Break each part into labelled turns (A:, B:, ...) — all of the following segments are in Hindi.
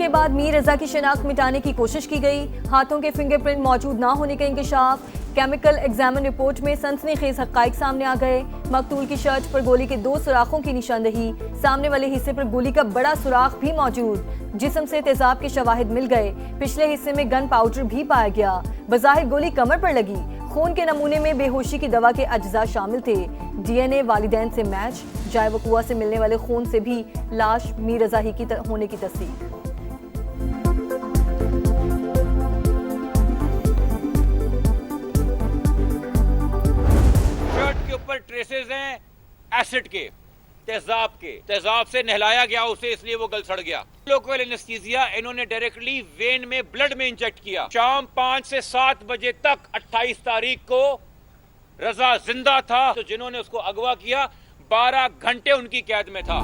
A: के बाद मीर रजा की शिनाख्त मिटाने की कोशिश की गई। हाथों के फिंगरप्रिंट मौजूद ना होने का इंकशाफ। केमिकल एग्जामिन रिपोर्ट में सनसनीखेज हक़ाइक़ सामने आ गए। मकतूल की शर्ट पर गोली के 2 सुराखों की निशानदही। सामने वाले हिस्से पर गोली का बड़ा सुराख भी मौजूद। जिस्म से तेजाब के शवाहिद मिल गए। पिछले हिस्से में गन पाउडर भी पाया गया। बज़ाहिर गोली कमर पर लगी। खून के नमूने में बेहोशी की दवा के अज्जा शामिल थे। DNA वालिदैन से मैच। जाए वकुआ से मिलने वाले खून से भी लाश मीर रजा ही की होने की तस्दीक।
B: शर्ट के ऊपर ट्रेसेस हैं एसिड के, तेजाब से नहलाया गया उसे, इसलिए वो गल सड़ गया। लोकल एनेस्थीसिया इन्होंने डायरेक्टली वेन में ब्लड में इंजेक्ट किया। शाम 5 से 7 बजे तक 28 तारीख को रजा जिंदा था, तो जिन्होंने उसको अगवा किया 12 घंटे उनकी कैद में था।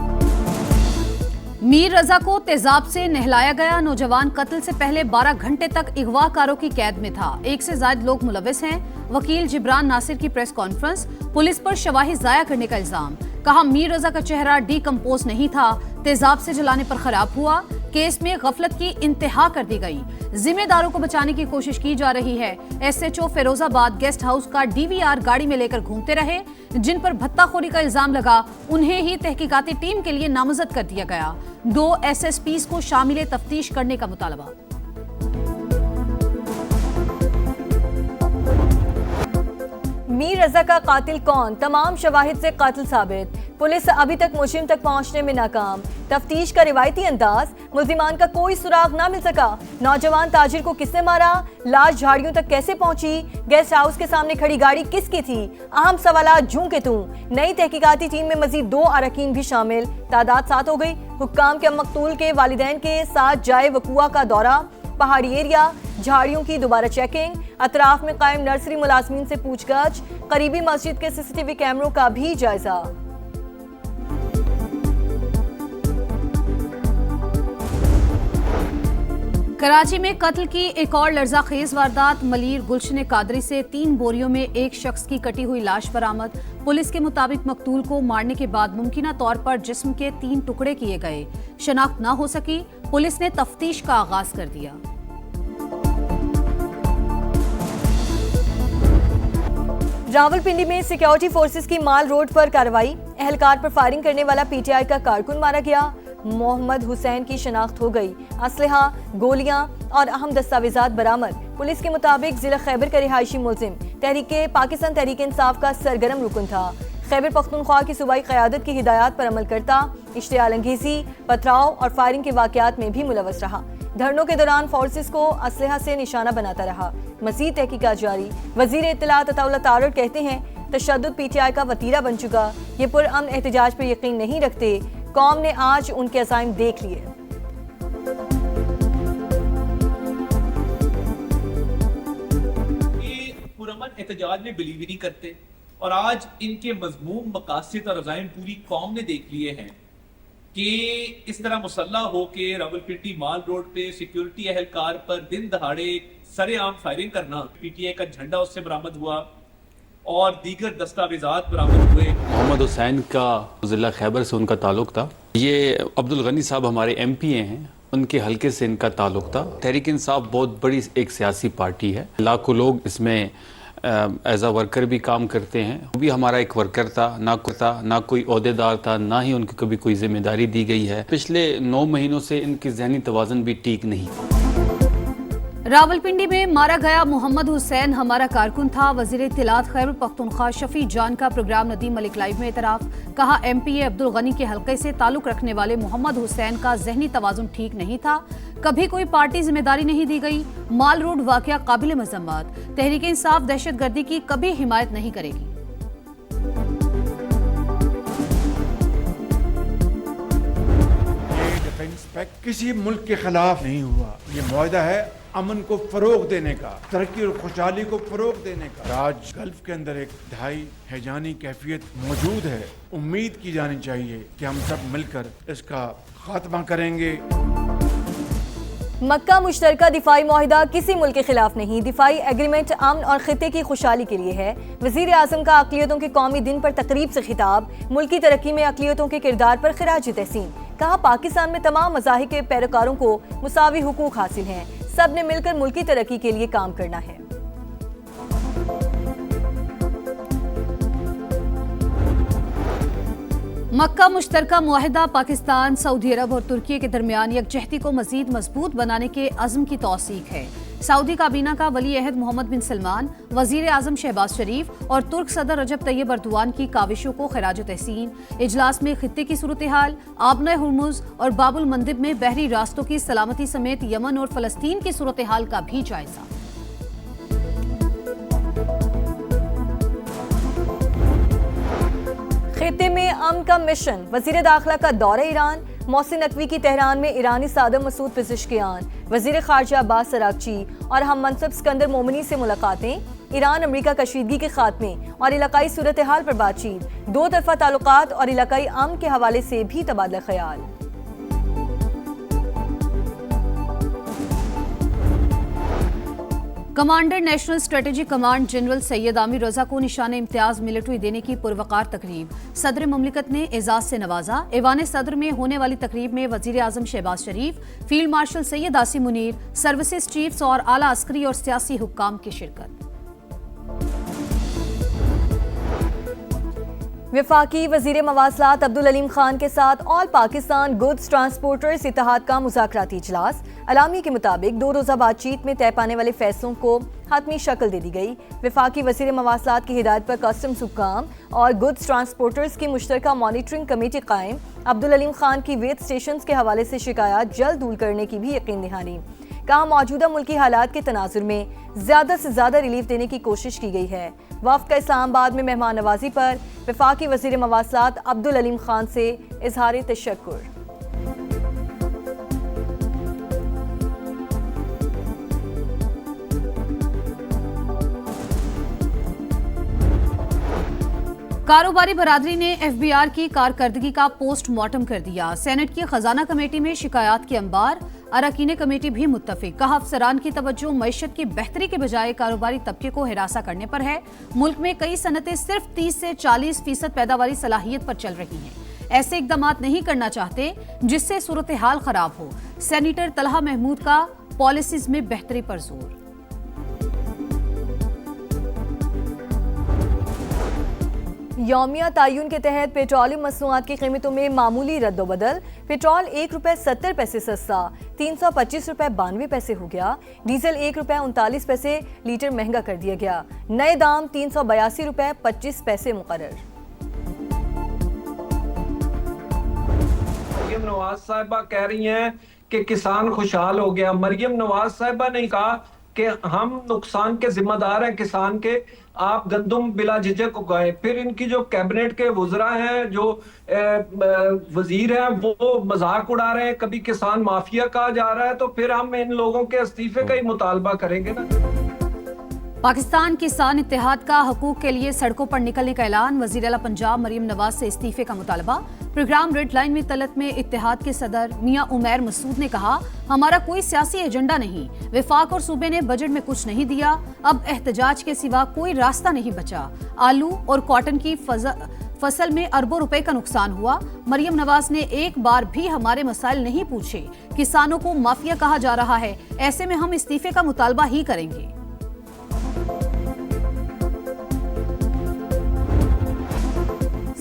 C: मीर रजा को तेजाब से नहलाया गया। नौजवान कत्ल से पहले 12 घंटे तक अगवाकारों की कैद में था। 1 से ज्यादा लोग मुलविस हैं। वकील जिब्रान नासिर की प्रेस कॉन्फ्रेंस। पुलिस पर शवाहिद जाया करने का इल्जाम। कहा मीर रजा का चेहरा डीकम्पोज नहीं था, तेजाब से जलाने पर खराब हुआ। केस में गफलत की इंतहा कर दी गई। जिम्मेदारों को बचाने की कोशिश की जा रही है। SHO फिरोजाबाद गेस्ट हाउस का DVR गाड़ी में लेकर घूमते रहे। जिन पर भत्ताखोरी का इल्जाम लगा उन्हें ही तहकीकाती टीम के लिए नामजद कर दिया गया। 2 SSPs को शामिल तफ्तीश करने का मुतालबा।
A: मीर रजा का कातिल कौन? तमाम शवाहिद से कातिल साबित। पुलिस अभी तक मुजरिम तक पहुंचने में नाकाम। तफ्तीश का रिवायती अंदाज। मुल्जिमान का कोई सुराग ना मिल सका। नौजवान ताजिर को किसने मारा? लाश झाड़ियों तक कैसे पहुंची? गेस्ट हाउस के सामने खड़ी गाड़ी किसकी थी? अहम सवालात जूं के तूं। नई तहकीकाती टीम में मजीद 2 अरकान भी शामिल। तादाद 7 हो गई। हुक्काम के मकतूल के वालिदैन के साथ जाए वकुआ का दौरा। पहाड़ी एरिया, झाड़ियों की दोबारा चेकिंग। अतराफ में कायम नर्सरी मुलाजमीन से पूछगछ। करीबी मस्जिद के CCTV कैमरों का भी जायजा।
C: कराची में कत्ल की एक और लर्जाखेज वारदात। मलीर गुलशन कादरी से 3 बोरियों में एक शख्स की कटी हुई लाश बरामद। पुलिस के मुताबिक मकतूल को मारने के बाद मुमकिना तौर पर जिस्म के 3 टुकड़े किए गए। शनाख्त न हो सकी। पुलिस ने तफ्तीश का आगाज कर दिया।
A: रावलपिंडी में सिक्योरिटी फोर्सेस की माल रोड पर कार्रवाई। एहलकार पर फायरिंग करने वाला PTI का कारकुन मारा गया। मोहम्मद हुसैन की शनाख्त हो गई। असलहा, गोलियां और अहम दस्तावेजात बरामद। पुलिस के मुताबिक जिला खैबर का रिहायशी मुल्जिम पाकिस्तान तहरीक इंसाफ का सरगर्म रुकन था। खैबर पख्तूनख्वा की सूबाई क़यादत की हिदायत पर अमल करता। इश्तियाल अंगेज़ी, पथराव और फायरिंग के वाक़यात में भी मुलव्वस रहा। धरनों के दौरान फोर्सेस को असलहा से निशाना बनाता रहा। मज़ीद तहकीकात जारी। वज़ीर इत्तलात अताउल्लाह तारड़ कहते हैं तशद्दुद PTI का वतीरा बन चुका। ये पुरअमन एहतजाज पर यकीन नहीं रखते। कौम ने आज उनके अज़ाइम देख लिए।
D: पुरअमन एहतजाज में बिलीव ही नहीं करते और आज इनके मज़मूम मकासद और अज़ाइम पूरी कौम ने देख लिए हैं कि इस तरह मुसल्लह होके रावलपिंडी माल रोड पे सिक्योरिटी एहलकार पर दिन दहाड़े सरेआम फायरिंग करना। PTI का झंडा उससे बरामद हुआ और दीगर दस्तावेजात बरामद हुए।
E: मोहम्मद हुसैन का जिला खैबर से उनका ताल्लुक था। ये अब्दुल गनी साहब हमारे MP हैं, उनके हलके से इनका ताल्लुक था। तहरीक इंसाफ बहुत बड़ी एक सियासी पार्टी है। लाखों लोग इसमें एज अ वर्कर भी काम करते हैं। वो भी हमारा एक वर्कर था, ना कोई ओहदेदार था, ना ही उनको कभी कोई जिम्मेदारी दी गई है। पिछले 9 महीनों से इनकी जहनी तवाज़ुन भी ठीक नहीं।
C: रावलपिंडी में मारा गया मोहम्मद हुसैन हमारा कारकुन था। वजीर इत्तलात खैबर पख्तूनख्वा शफी जान का प्रोग्राम नदीम मलिक लाइव में एतराफ़। कहा MPA अब्दुल गनी के हलके से ताल्लुक रखने वाले मोहम्मद हुसैन का जहनी तवाज़ुन ठीक नहीं था। कभी कोई पार्टी जिम्मेदारी नहीं दी गई। माल रोड वाक़या काबिल मज़म्मत। तहरीक इंसाफ दहशतगर्दी की कभी हिमायत नहीं करेगी।
F: डिफेंस पैक्ट किसी मुल्क के खिलाफ नहीं हुआ। ये मुआहदा है अमन को फरोग देने का, तरक्की और खुशहाली को फरोग देने का। आज गल्फ के अंदर एक ढाई हैजानी कैफियत मौजूद है। उम्मीद की जानी चाहिए कि हम सब मिलकर इसका खात्मा करेंगे।
A: मक्का मुश्तरका दिफाई मुआहिदा किसी मुल्क के खिलाफ नहीं। दिफाई एग्रीमेंट अमन और खिते की खुशहाली के लिए है। वजीर आजम का अक़लियतों के कौमी दिन पर तकरीब से खिताब। मुल्की तरक्की में अक़लियतों के किरदार पर खिराज तहसीन। कहा पाकिस्तान में तमाम मज़ाहिब के पैरोकारों को मुसावी हुकूक हासिल हैं, सब ने मिलकर मुल्की तरक्की के लिए काम करना है।
C: मक्का मुश्तरका मुआहिदा पाकिस्तान, सऊदी अरब और तुर्की के दरमियान यकजहती को मजीद मजबूत बनाने के अज़्म की तौसीक है। सऊदी काबीना का वली अहद मोहम्मद बिन सलमान, वजीर आजम शहबाज शरीफ और तुर्क सदर रजब तैयब अर्दोआन की काविशों को खिराज तहसीन। इजलास में खित्ते की सूरत हाल, आबना हुर्मुज और बाबुल मंदिब में बहरी रास्तों की सलामती समेत यमन और फलस्तीन की सूरत हाल का भी जायजा।
A: खित्ते में अमन का मिशन, वजीर दाखिला का दौरा ईरान, मोहसिन नकवी की तेहरान में ईरानी सदर मसूद पेज़ेश्कियान, वजीर खारजा अब्बास अरागची और हम मनसब सिकंदर मोमिनी से मुलाकातें, ईरान अमरीका कशीदगी के खात्मे और इलाकाई सूरत हाल पर बातचीत, दो तरफा ताल्लुकात और इलाकाई अमन के हवाले से भी तबादला ख्याल।
C: Commander national strategic command general Syed Aamir Raza को निशान इम्तियाज मिलिट्री देने की पुरवकार तकरीब, सदर मुमलिकत ने एजाज से नवाजा। ऐवान सदर में होने वाली तकरीब में वजीर आजम Shehbaz Sharif, field marshal Syed Asim Munir, services chiefs और आला अस्करी और सियासी हुक्काम की शिरकत।
A: वफाकी वजीर मवासलात अब्दुल अलीम खान के साथ ऑल पाकिस्तान गुड्स ट्रांसपोर्टर्स इत्तेहाद का मुज़ाकराती इजलास, अलामी के मुताबिक 2 रोज़ा बातचीत में तय पाने वाले फैसलों को हतमी शक्ल दे दी गई। वफाकी वजीर मवासलात की हिदायत पर कस्टम्स हुक्काम और गुड्स ट्रांसपोर्टर्स की मुश्तरका मॉनिटरिंग कमेटी कायम, अब्दुल अलीम खान की वेट स्टेशन के हवाले से शिकायत जल्द दूर करने की भी यकीन दहानी। कहा मौजूदा मुल्की हालात के तनाजुर में ज़्यादा से ज़्यादा रिलीफ देने की कोशिश की गई है। वफ़द का इस्लामाबाद में मेहमान नवाजी पर वफाकी वज़ीर मवासलात अब्दुल अलीम खान से इजहार तशक्कुर।
C: कारोबारी बरादरी ने एफबीआर की कारकर्दगी का पोस्टमार्टम कर दिया। सेनेट की खजाना कमेटी में शिकायत के अंबार, अरकान कमेटी भी मुत्तफिक। कहा अफसरान की तवज्जो मईशत की बेहतरी के बजाय कारोबारी तबके को हिरासा करने पर है। मुल्क में कई सनतें सिर्फ 30 से 40% पैदावारी सलाहियत पर चल रही हैं। ऐसे इकदाम नहीं करना चाहते जिससे सूरत हाल खराब हो। सेनेटर तलहा महमूद का पॉलिसीज में बेहतरी पर जोर।
A: यौमिया तायुन के तहत पेट्रोलियम मसनूआत की कीमतों में मामूली रद्दोबदल। पेट्रोल ₹1.70 सस्ता 325 रुपए 92 पैसे हो गया। डीजल ₹1.39 लीटर महंगा कर दिया गया। नए दाम ₹382 रुपए 25 पैसे मुकर्रर।
G: मरियम नवाज साहिबा कह रही हैं कि किसान खुशहाल हो गया। मरियम नवाज साहिबा ने कहा कि हम नुकसान के जिम्मेदार हैं किसान के, आप गंदम बिला झिझक उगाए। फिर इनकी जो कैबिनेट के वज़रा हैं, जो वजीर हैं, वो मजाक उड़ा रहे हैं। कभी किसान माफिया कहा जा रहा है, तो फिर हम इन लोगों के इस्तीफे का ही मुतालबा करेंगे ना।
C: पाकिस्तान किसान इत्तेहाद का हकूक के लिए सड़कों पर निकलने का ऐलान। वज़ीर आला पंजाब मरियम नवाज से इस्तीफे का मुतालबा। प्रोग्राम रेड लाइन में तलत में इत्तेहाद के सदर मियां उमैर मसूद ने कहा, हमारा कोई सियासी एजेंडा नहीं। वफाक और सूबे ने बजट में कुछ नहीं दिया, अब एहतजाज के सिवा कोई रास्ता नहीं बचा। आलू और कॉटन की फसल में अरबों रुपए का नुकसान हुआ। मरियम नवाज ने एक बार भी हमारे मसाइल नहीं पूछे। किसानों को माफिया कहा जा रहा है, ऐसे में हम इस्तीफे का मुतालबा ही करेंगे।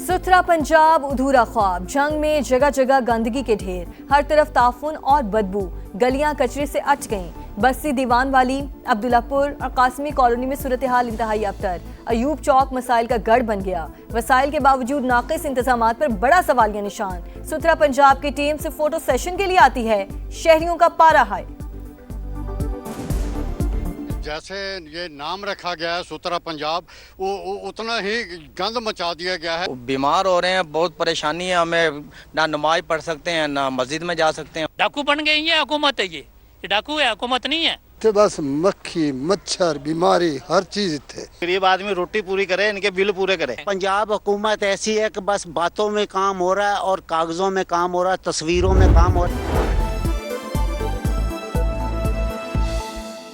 A: सुथरा पंजाब अधूरा ख्वाब। जंग में जगह जगह गंदगी के ढेर, हर तरफ ताफुन और बदबू, गलियां कचरे से अट गईं। बस्ती दीवान वाली, अब्दुल्लापुर और कासमी कॉलोनी में सूरत हाल इंतहाई अबतर। अयूब चौक मसाइल का गढ़ बन गया। वसाइल के बावजूद नाकिस इंतजामात पर बड़ा सवालिया निशान। सुथरा पंजाब की टीम सिर्फ फोटो सेशन के लिए आती है, शहरियों का पारा हाय।
H: जैसे ये नाम रखा गया है सुथरा पंजाब, वो उतना ही गंद मचा दिया गया है।
I: बीमार हो रहे हैं, बहुत परेशानी है, हमें ना नमाज पढ़ सकते हैं ना मस्जिद में जा सकते हैं।
J: डाकू बन गई है हुकूमत, है ये डाकू है, हुकूमत नहीं है।
K: तो बस मक्खी मच्छर बीमारी हर चीज थे।
I: गरीब आदमी रोटी पूरी करे, इनके बिल पूरे करे।
L: पंजाब हुकूमत ऐसी है कि बस बातों में काम हो रहा है और कागजों में काम हो रहा है, तस्वीरों में काम हो रहा है।